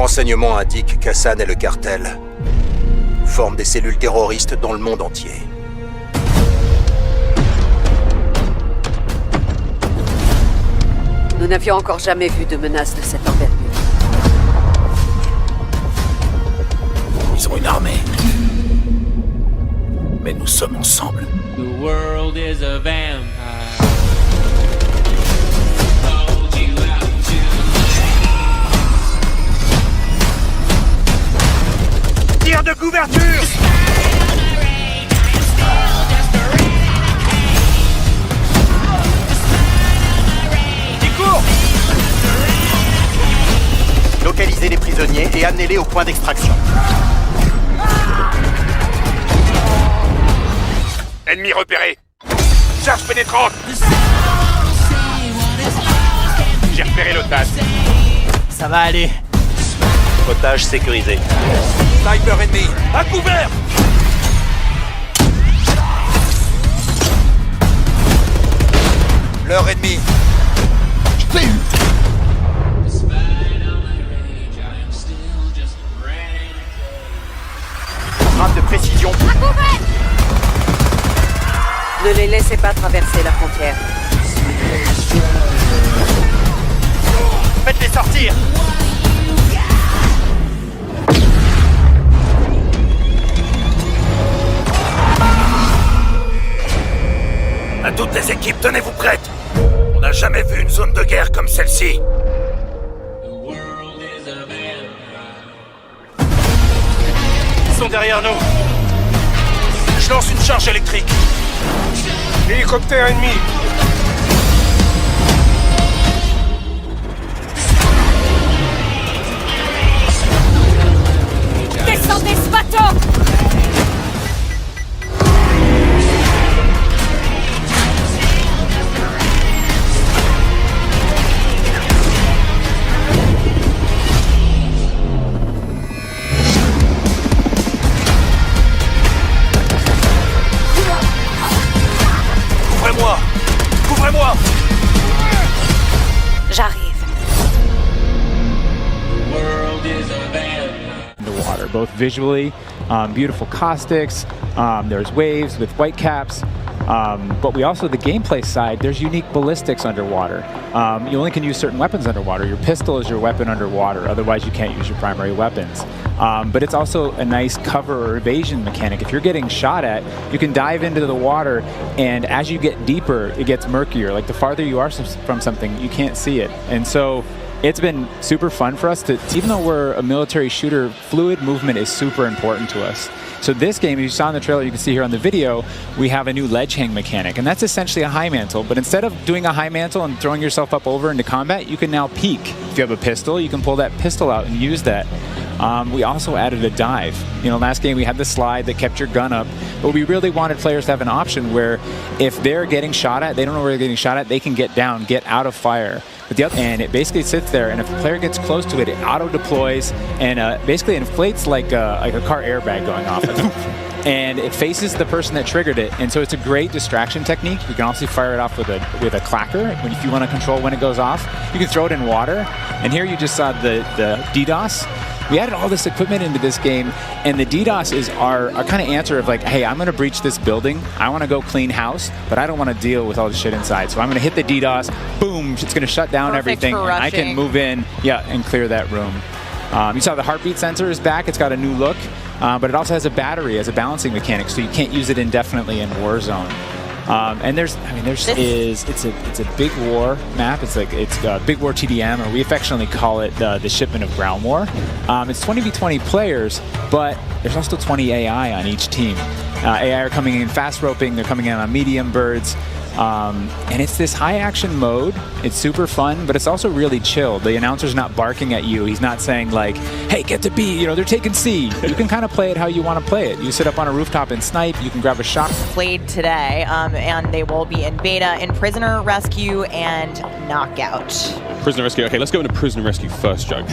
renseignements indiquent qu'Hassan et le cartel forment des cellules terroristes dans le monde entier. Nous n'avions encore jamais vu de menace de cette envergure. Ils ont une armée. Mais nous sommes ensemble. The world is a vampire. Tir de couverture! Qui court! Localisez les prisonniers et amenez-les au point d'extraction. Ennemi repéré. Charge pénétrante. J'ai repéré l'otage. Ça va aller. Otage sécurisé. Sniper ennemi. À couvert. Leur ennemi. Je t'ai eu. Frappe de précision. À couvert. Ne les laissez pas traverser la frontière. Faites-les sortir. À toutes les équipes, tenez-vous prêtes. On n'a jamais vu une zone de guerre comme celle-ci. Ils sont derrière nous. Je lance une charge électrique. Hélicoptère ennemi. Descendez ce bateau! Couvrez-moi! Couvrez-moi! J'arrive. The water, both visually, beautiful caustics, there's waves with white caps, but we also, the gameplay side, there's unique ballistics underwater. You only can use certain weapons underwater. Your pistol is your weapon underwater, otherwise you can't use your primary weapons. But it's also a nice cover or evasion mechanic. If you're getting shot at, you can dive into the water, and as you get deeper, it gets murkier. Like the farther you are from something, you can't see it. And so it's been super fun for us to, even though we're a military shooter, fluid movement is super important to us. So this game, as you saw in the trailer, you can see here on the video, we have a new ledge hang mechanic, and that's essentially a high mantle. But instead of doing a high mantle and throwing yourself up over into combat, you can now peek. If you have a pistol, you can pull that pistol out and use that. We also added a dive. You know, last game we had the slide that kept your gun up, but we really wanted players to have an option where if they're getting shot at, they don't know where they're getting shot at, they can get down, get out of fire. And it basically sits there, and if a player gets close to it, it auto-deploys and basically inflates like a car airbag going off. And it faces the person that triggered it, and so it's a great distraction technique. You can also fire it off with a clacker if you want to control when it goes off. You can throw it in water, and here you just saw the DDoS. We added all this equipment into this game, and the DDoS is our kind of answer of like, hey, I'm going to breach this building. I want to go clean house, but I don't want to deal with all the shit inside. So I'm going to hit the DDoS. Boom! It's going to shut down everything, and I can move in, and clear that room. You saw the heartbeat sensor is back. It's got a new look, but it also has a battery as a balancing mechanic, so you can't use it indefinitely in Warzone. And it's a big war map. It's Big War TDM, or we affectionately call it the shipment of ground war. It's 20v20 players, but there's also 20 AI on each team. AI are coming in fast roping. They're coming in on medium birds. And it's this high action mode. It's super fun, but it's also really chill. The announcer's not barking at you. He's not saying like, hey, get to B, they're taking C. You can kind of play it how you want to play it. You sit up on a rooftop and snipe, you can grab a shot. Played today, and they will be in beta in Prisoner Rescue and Knockout. Prisoner Rescue, okay, let's go into Prisoner Rescue first, Joe.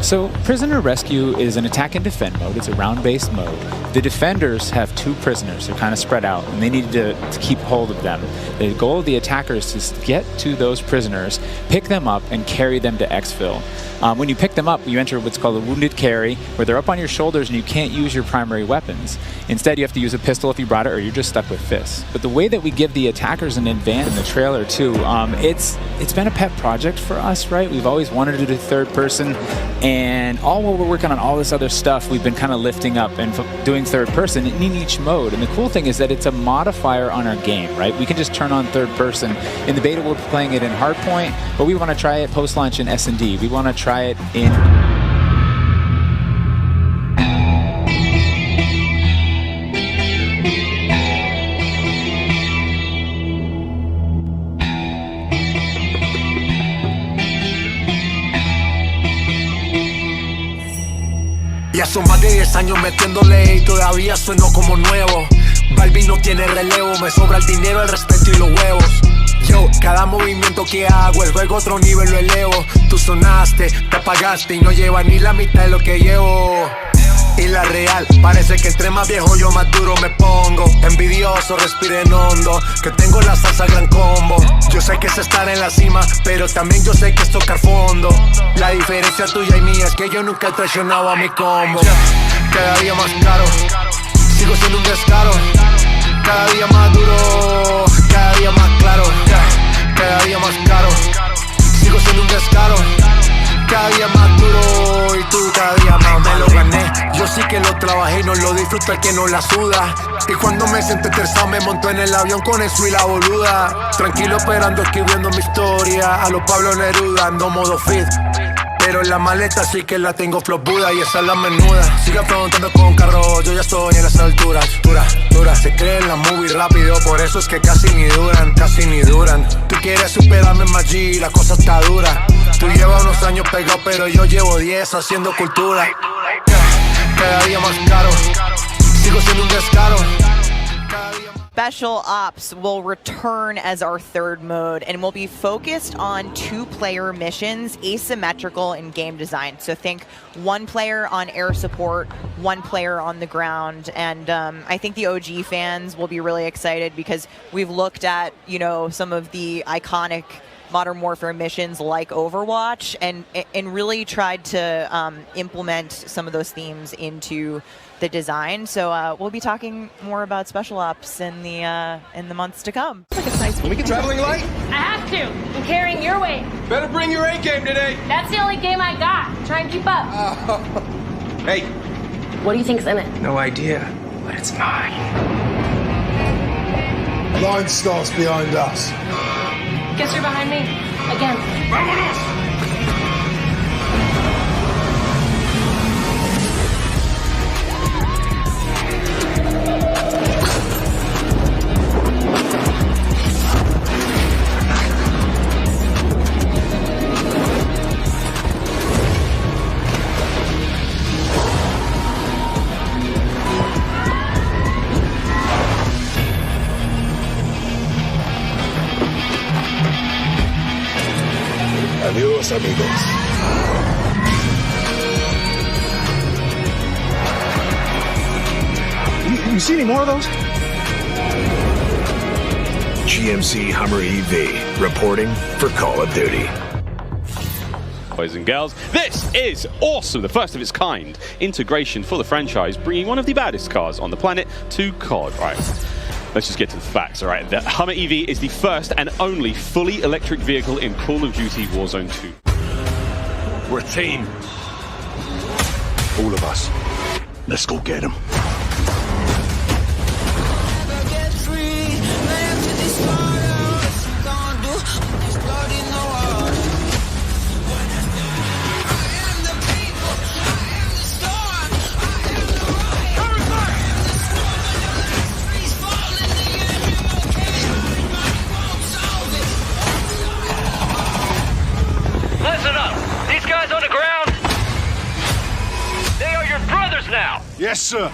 So Prisoner Rescue is an attack and defend mode. It's a round-based mode. The defenders have 2 prisoners. They're kind of spread out, and they need to keep hold of them. The goal of the attackers is to get to those prisoners, pick them up, and carry them to exfil. When you pick them up, you enter what's called a wounded carry, where they're up on your shoulders and you can't use your primary weapons. Instead, you have to use a pistol if you brought it, or you're just stuck with fists. But the way that we give the attackers an advantage in the trailer too, it's been a pet project for us, right? We've always wanted to do third person, and all while we're working on all this other stuff, we've been kind of lifting up and doing third person in each mode. And the cool thing is that it's a modifier on our game, right? We can just turn on third person. In the beta, we're playing it in Hardpoint, but we want to try it post-launch in S&D. We want to try it in... Ya son más de 10 años metiéndole y todavía sueno como nuevo. Balvin no tiene relevo, me sobra el dinero, el respeto y los huevos. Yo, cada movimiento que hago, el juego a otro nivel lo elevo. Tú sonaste, te apagaste y no llevas ni la mitad de lo que llevo. Y la real, parece que entre más viejo yo más duro me pongo. Envidioso, respiren hondo, que tengo la salsa gran combo. Yo sé que es estar en la cima, pero también yo sé que es tocar fondo. La diferencia tuya y mía es que yo nunca he traicionado a mi combo. Cada día más caro, sigo siendo un descaro. Cada día más duro, cada día más claro. Cada día más caro, sigo siendo un descaro. Cada día más duro y tú cada día más me lo gané. Yo sí que lo trabajé y no lo disfruto el que no la suda. Y cuando me senté estresado me monto en el avión con eso y la boluda. Tranquilo esperando escribiendo mi historia. A los Pablo Neruda ando modo fit. Pero en la maleta sí que la tengo flop Buda y esa es la menuda. Sigue preguntando con carro, yo ya estoy en las alturas. Dura, se creen la movie rápido, por eso es que casi ni duran. Tú quieres superarme más G, la cosa está dura. Tú llevas unos años pegado, pero yo llevo 10 haciendo cultura. Cada día más caro, sigo siendo un descaro. Special Ops will return as our third mode and will be focused on 2-player missions, asymmetrical in game design. So think 1 player on air support, 1 player on the ground. And I think the OG fans will be really excited because we've looked at, you know, some of the iconic Modern Warfare missions like Overwatch and really tried to implement some of those themes into the design. So we'll be talking more about Special Ops in the months to come. Can we get traveling light? I have to. I'm carrying your weight. Better bring your A game today. That's the only game I got. Try and keep up. Hey. What do you think's in it? No idea, but it's mine. Line starts behind us. Guess you're behind me. Again. Vámonos! Adiós, amigos. You see any more of those? GMC Hummer EV, reporting for Call of Duty. Boys and girls, this is awesome, the first of its kind integration for the franchise, bringing one of the baddest cars on the planet to COD. Right, let's just get to the facts, all right? The Hummer EV is the first and only fully electric vehicle in Call of Duty Warzone 2. We're a team. All of us. Let's go get him. Listen up! These guys on the ground, they are your brothers now! Yes, sir.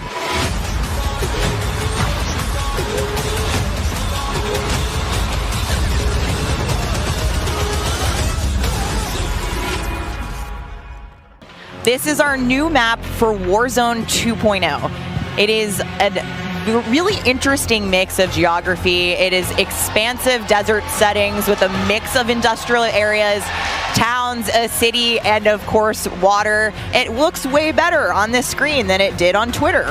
This is our new map for Warzone 2.0. It is a really interesting mix of geography. It is expansive desert settings with a mix of industrial areas, towns, a city, and of course water. It looks way better on this screen than it did on Twitter.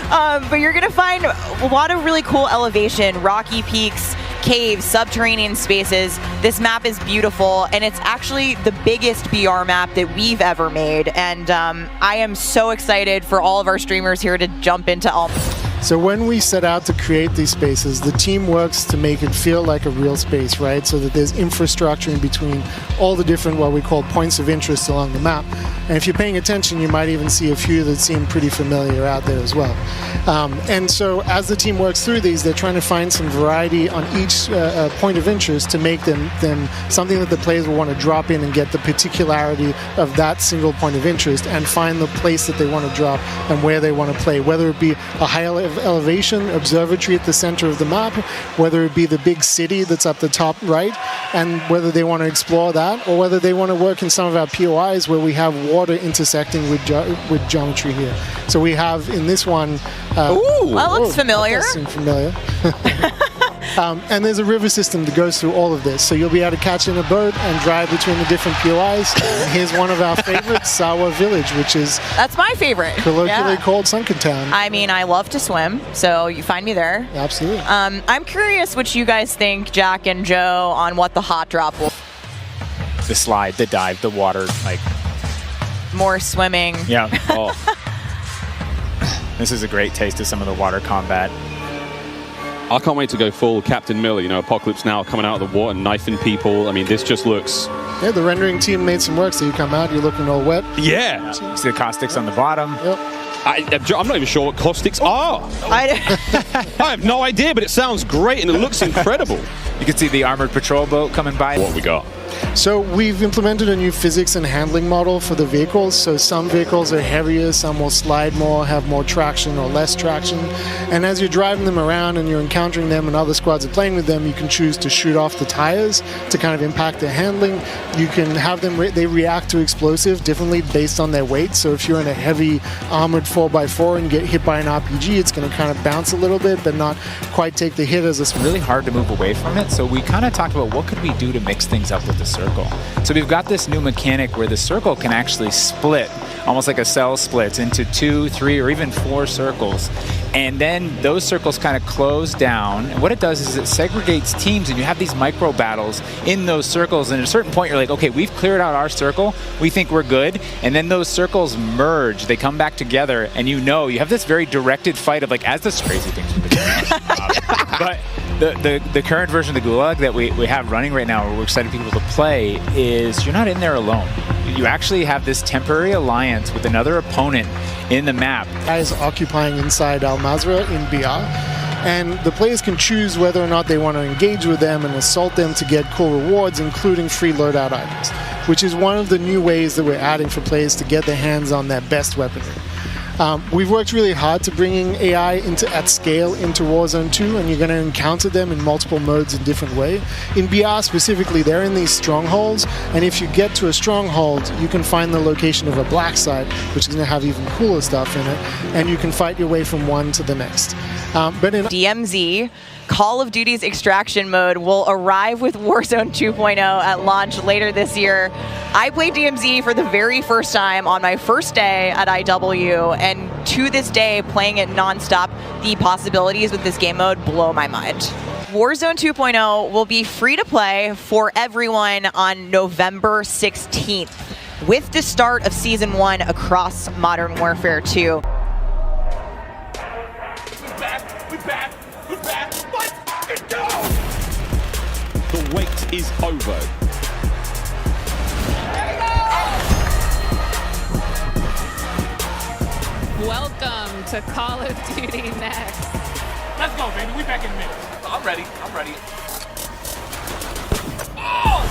But you're gonna find a lot of really cool elevation, rocky peaks, caves, subterranean spaces. This map is beautiful, and it's actually the biggest BR map that we've ever made. And I am so excited for all of our streamers here to jump into all. So when we set out to create these spaces, the team works to make it feel like a real space, right? So that there's infrastructure in between all the different, what we call points of interest along the map. And if you're paying attention, you might even see a few that seem pretty familiar out there as well. And so as the team works through these, they're trying to find some variety on each point of interest to make them something that the players will want to drop in and get the particularity of that single point of interest and find the place that they want to drop and where they want to play, whether it be a high elevation observatory at the center of the map, whether it be the big city that's up the top right, and whether they want to explore that, or whether they want to work in some of our POIs where we have water intersecting with geometry here. So we have in this one... Ooh, that looks familiar. That does seem familiar. And there's a river system that goes through all of this. So you'll be able to catch in a boat and drive between the different POIs. And here's one of our favorites, Sawa Village, which is... That's my favorite. Colloquially called Sunken Town. I mean, I love to swim, so you find me there. Absolutely. I'm curious what you guys think, Jack and Joe, on what the hot drop will... The slide, the dive, the water, like... More swimming. Yeah. Oh. This is a great taste of some of the water combat. I can't wait to go full Captain Miller, you know, Apocalypse Now coming out of the water, knifing people. I mean, this just looks... Yeah, the rendering team made some work, so you come out, you're looking all wet. Yeah. You see the caustics on the bottom. Yep. I'm not even sure what caustics are. I have no idea, but it sounds great and it looks incredible. You can see the armored patrol boat coming by. What we got? So we've implemented a new physics and handling model for the vehicles. So some vehicles are heavier, some will slide more, have more traction or less traction. And as you're driving them around and you're encountering them and other squads are playing with them, you can choose to shoot off the tires to kind of impact their handling. You can have them, they react to explosive differently based on their weight. So if you're in a heavy armored 4x4 and you get hit by an RPG, it's going to kind of bounce a little bit, but not quite take the hit as a... It's really hard to move away from it. So we kind of talked about what could we do to mix things up with the circle. So we've got this new mechanic where the circle can actually split, almost like a cell splits, into 2, 3, or even 4 circles. And then those circles kind of close down. And what it does is it segregates teams, and you have these micro battles in those circles. And at a certain point, you're like, okay, we've cleared out our circle. We think we're good. And then those circles merge. They come back together, and you have this very directed fight of like, as this crazy things with the game. But the current version of the Gulag that we have running right now, where we're excited people to play, is you're not in there alone. You actually have this temporary alliance with another opponent in the map. Guys occupying inside Al Mazrah in BR, and the players can choose whether or not they want to engage with them and assault them to get cool rewards, including free loadout items, which is one of the new ways that we're adding for players to get their hands on their best weaponry. We've worked really hard to bringing AI at scale into Warzone 2, and you're going to encounter them in multiple modes in different ways. In BR specifically, they're in these strongholds, and if you get to a stronghold, you can find the location of a black site, which is going to have even cooler stuff in it, and you can fight your way from one to the next. But in DMZ, Call of Duty's extraction mode will arrive with Warzone 2.0 at launch later this year. I played DMZ for the very first time on my first day at IW, and to this day, playing it nonstop, the possibilities with this game mode blow my mind. Warzone 2.0 will be free to play for everyone on November 16th, with the start of Season 1 across Modern Warfare 2. The wait is over. Welcome to Call of Duty Next. Let's go, baby. We back in a minute. I'm ready. Oh!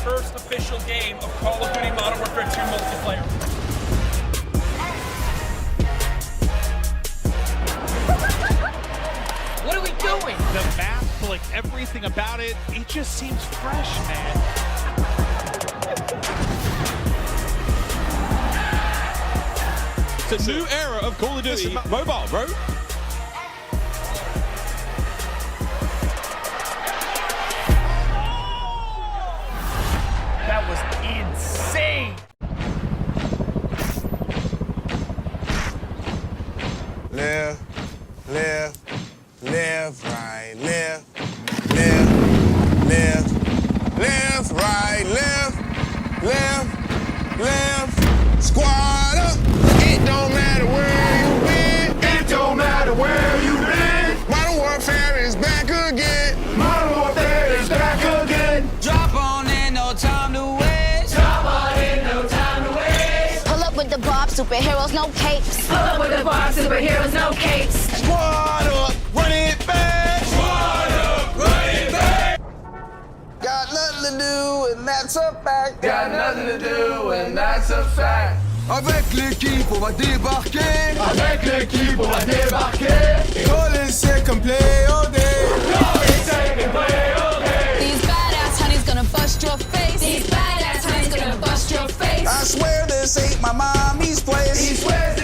First official game of Call of Duty Modern Warfare 2 multiplayer. What are we doing? The map, like everything about it, it just seems fresh, man. It's a new era of Call of Duty mobile, bro. That was insane. Left, left, left, right, left, right, left. Squad up. It don't matter where you been. It don't matter where you been. Modern Warfare is back again. Modern Warfare is back again. Drop on in, no time to waste. Drop on in, no time to waste. Pull up with the bob, superheroes, no capes. Pull up with the bob, superheroes, no capes. Squad up, run it back. Squad up, run it back. Got nothing to do, and that's a fact. Got nothing to do, and that's a fact. Avec l'équipe, on va débarquer. Avec l'équipe, on va débarquer. Call it second play all day. Call it second play all day. These badass honeys gonna bust your face. These badass honeys gonna bust your face. I swear this ain't my mommy's place. He swears